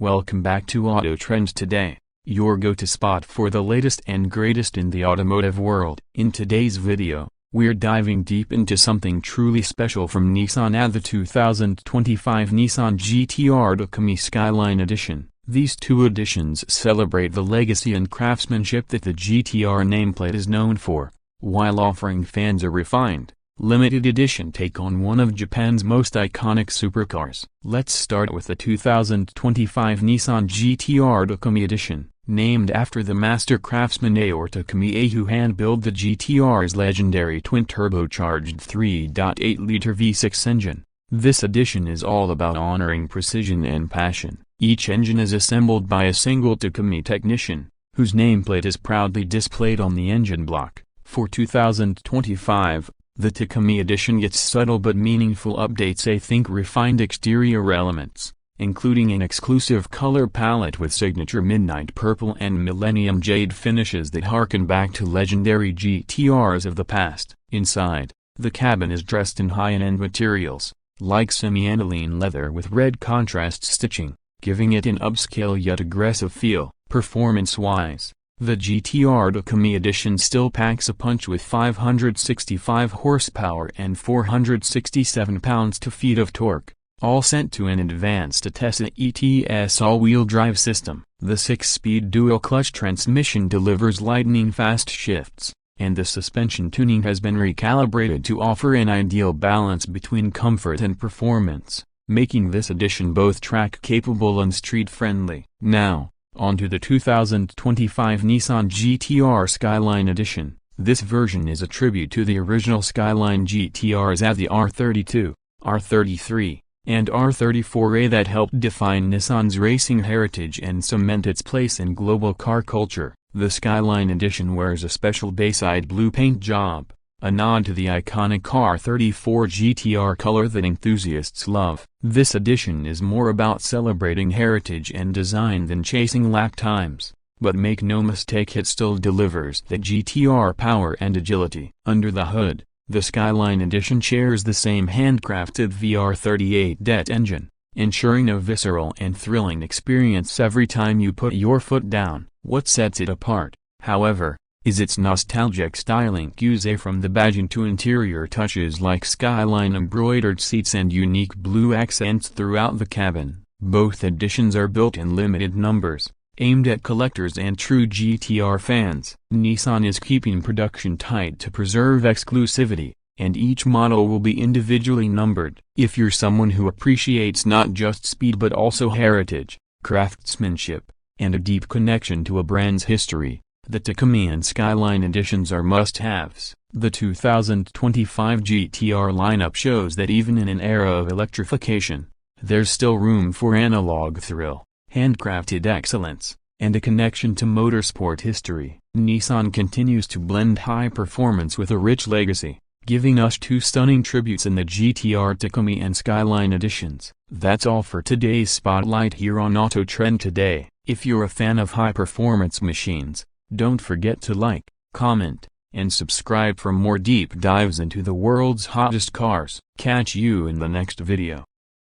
Welcome back to Auto Trends Today, your go-to spot for the latest and greatest in the automotive world. In today's video, we're diving deep into something truly special from Nissan at the 2025 Nissan GT-R Takumi Skyline Edition. These two editions celebrate the legacy and craftsmanship that the GT-R nameplate is known for, while offering fans a refined, limited edition take on one of Japan's most iconic supercars. Let's start with the 2025 Nissan GT-R Takumi Edition. Named after the master craftsman Takumi who hand-built the GT-R's legendary twin-turbocharged 3.8-liter V6 engine. This edition is all about honoring precision and passion. Each engine is assembled by a single Takumi technician, whose nameplate is proudly displayed on the engine block. For 2025, the Takumi Edition gets subtle but meaningful updates. Think refined exterior elements, including an exclusive color palette with signature midnight purple and millennium jade finishes that harken back to legendary GT-Rs of the past. Inside, the cabin is dressed in high-end materials, like semi-aniline leather with red contrast stitching, giving it an upscale yet aggressive feel. Performance-wise, the GT-R Takumi Edition still packs a punch with 565 horsepower and 467 pounds-feet of torque, all sent to an advanced Atessa ETS all-wheel drive system. The 6-speed dual-clutch transmission delivers lightning-fast shifts, and the suspension tuning has been recalibrated to offer an ideal balance between comfort and performance, making this edition both track-capable and street-friendly. Now, onto the 2025 Nissan GT-R Skyline Edition. This version is a tribute to the original Skyline GT-Rs at the R32, R33, and R34A that helped define Nissan's racing heritage and cement its place in global car culture. The Skyline Edition wears a special Bayside blue paint job, a nod to the iconic R34 GT-R color that enthusiasts love. This edition is more about celebrating heritage and design than chasing lap times, but make no mistake, it still delivers the GT-R power and agility. Under the hood, the Skyline Edition shares the same handcrafted VR38 engine, ensuring a visceral and thrilling experience every time you put your foot down. What sets it apart, however, is its nostalgic styling. From the badging to interior touches like Skyline embroidered seats and unique blue accents throughout the cabin. Both editions are built in limited numbers, aimed at collectors and true GT-R fans. Nissan is keeping production tight to preserve exclusivity, and each model will be individually numbered. If you're someone who appreciates not just speed but also heritage, craftsmanship, and a deep connection to a brand's history, the Takumi and Skyline editions are must-haves. The 2025 GT-R lineup shows that even in an era of electrification, there's still room for analog thrill, handcrafted excellence, and a connection to motorsport history. Nissan continues to blend high performance with a rich legacy, giving us two stunning tributes in the GT-R Takumi and Skyline editions. That's all for today's spotlight here on Auto Trend Today. If you're a fan of high-performance machines, don't forget to like, comment, and subscribe for more deep dives into the world's hottest cars. Catch you in the next video.